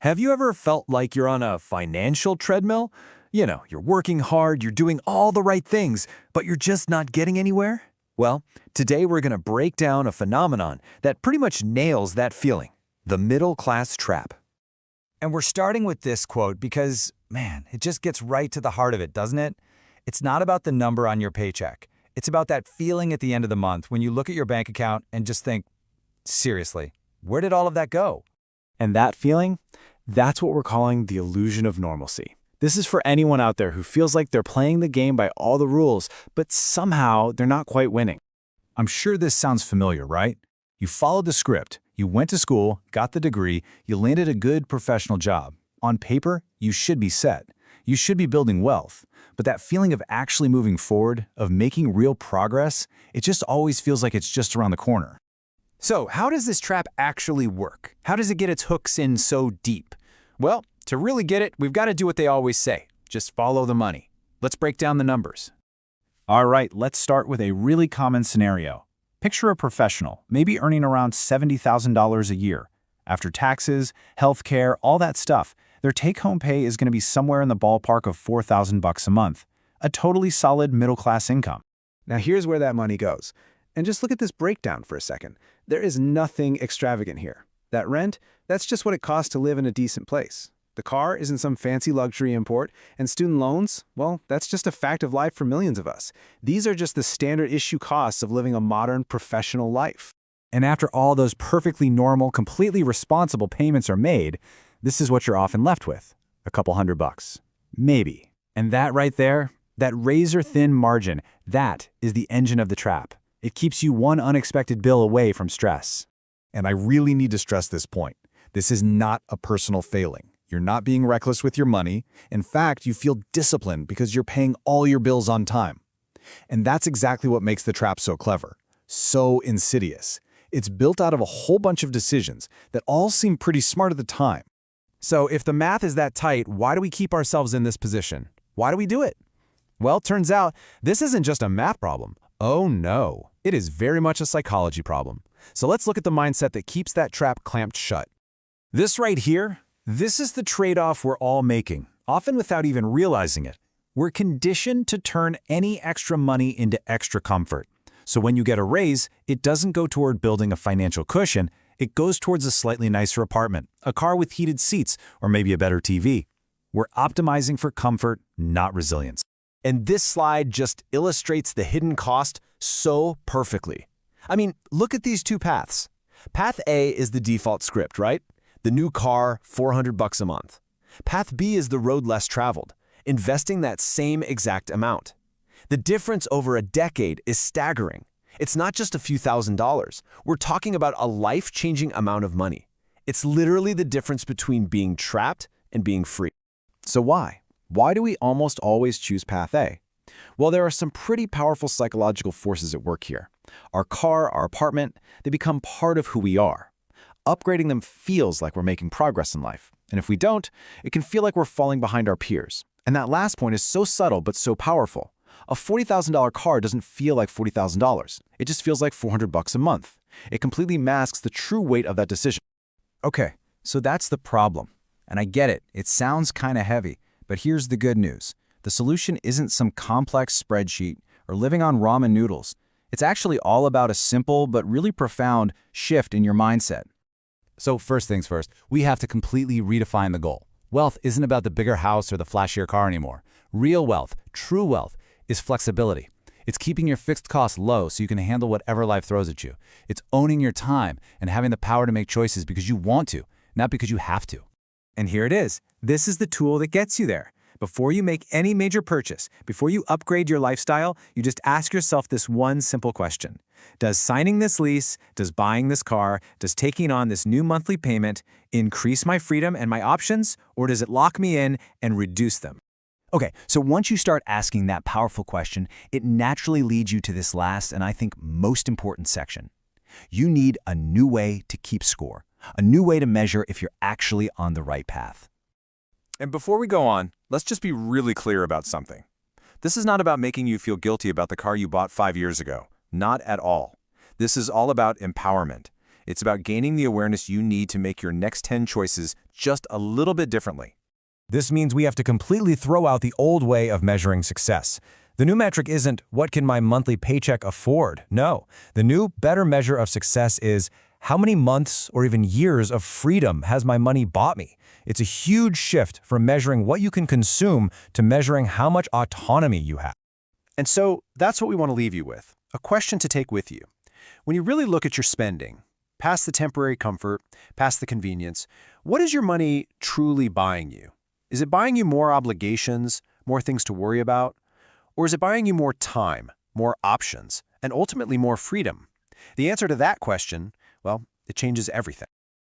Have you ever felt like you're on a financial treadmill? You're working hard, you're doing all the right things, but you're just not getting anywhere? Well, today we're going to break down a phenomenon that pretty much nails that feeling, the middle class trap. And we're starting with this quote because, man, it just gets right to the heart of it, doesn't it? It's not about the number on your paycheck. It's about that feeling at the end of the month when you look at your bank account and just think, seriously, where did all of that go? And that feeling, that's what we're calling the illusion of normalcy. This is for anyone out there who feels like they're playing the game by all the rules, but somehow they're not quite winning. I'm sure this sounds familiar, right? You followed the script, you went to school, got the degree, you landed a good professional job. On paper, you should be set. You should be building wealth. But that feeling of actually moving forward, of making real progress, it just always feels like it's just around the corner. So, how does this trap actually work? How does it get its hooks in so deep? Well, to really get it, we've got to do what they always say. Just follow the money. Let's break down the numbers. All right, let's start with a really common scenario. Picture a professional, maybe earning around $70,000 a year. After taxes, healthcare, all that stuff, their take-home pay is going to be somewhere in the ballpark of $4,000 a month. A totally solid middle-class income. Now here's where that money goes. And just look at this breakdown for a second. There is nothing extravagant here. That rent, that's just what it costs to live in a decent place. The car isn't some fancy luxury import, and student loans, well, that's just a fact of life for millions of us. These are just the standard issue costs of living a modern professional life. And after all those perfectly normal, completely responsible payments are made, this is what you're often left with. A couple $100. Maybe. And that right there, that razor-thin margin, that is the engine of the trap. It keeps you one unexpected bill away from stress. And I really need to stress this point. This is not a personal failing. You're not being reckless with your money. In fact, you feel disciplined because you're paying all your bills on time. And that's exactly what makes the trap so clever, so insidious. It's built out of a whole bunch of decisions that all seem pretty smart at the time. So if the math is that tight, why do we keep ourselves in this position? Why do we do it? Well, turns out this isn't just a math problem. Oh no, it is very much a psychology problem. So let's look at the mindset that keeps that trap clamped shut. This right here, this is the trade-off we're all making, often without even realizing it. We're conditioned to turn any extra money into extra comfort. So when you get a raise, it doesn't go toward building a financial cushion, it goes towards a slightly nicer apartment, a car with heated seats, or maybe a better TV. We're optimizing for comfort, not resilience. And this slide just illustrates the hidden cost so perfectly. I mean, look at these two paths. Path A is the default script, right? The new car, $400 a month. Path B is the road less traveled, investing that same exact amount. The difference over a decade is staggering. It's not just a few $1,000s. We're talking about a life-changing amount of money. It's literally the difference between being trapped and being free. So why? Why do we almost always choose Path A? Well, there are some pretty powerful psychological forces at work here. Our car, our apartment, they become part of who we are. Upgrading them feels like we're making progress in life. And if we don't, it can feel like we're falling behind our peers. And that last point is so subtle but so powerful. A $40,000 car doesn't feel like $40,000. It just feels like $400 a month. It completely masks the true weight of that decision. Okay, so that's the problem. And I get it, it sounds kind of heavy, but here's the good news. The solution isn't some complex spreadsheet or living on ramen noodles. It's actually all about a simple but really profound shift in your mindset. So first things first, we have to completely redefine the goal. Wealth isn't about the bigger house or the flashier car anymore. Real wealth, true wealth, is flexibility. It's keeping your fixed costs low so you can handle whatever life throws at you. It's owning your time and having the power to make choices because you want to, not because you have to. And here it is. This is the tool that gets you there. Before you make any major purchase, before you upgrade your lifestyle, you just ask yourself this one simple question. Does signing this lease, does buying this car, does taking on this new monthly payment increase my freedom and my options, or does it lock me in and reduce them? Okay, so once you start asking that powerful question, it naturally leads you to this last and I think most important section. You need a new way to keep score, a new way to measure if you're actually on the right path. And before we go on, let's just be really clear about something. This is not about making you feel guilty about the car you bought 5 years ago. Not at all. This is all about empowerment. It's about gaining the awareness you need to make your next 10 choices just a little bit differently. This means we have to completely throw out the old way of measuring success. The new metric isn't, what can my monthly paycheck afford? No, the new, better measure of success is, how many months or even years of freedom has my money bought me? It's a huge shift from measuring what you can consume to measuring how much autonomy you have. And so that's what we want to leave you with, a question to take with you. When you really look at your spending, past the temporary comfort, past the convenience, what is your money truly buying you? Is it buying you more obligations, more things to worry about? Or is it buying you more time, more options, and ultimately more freedom? The answer to that question, well, it changes everything.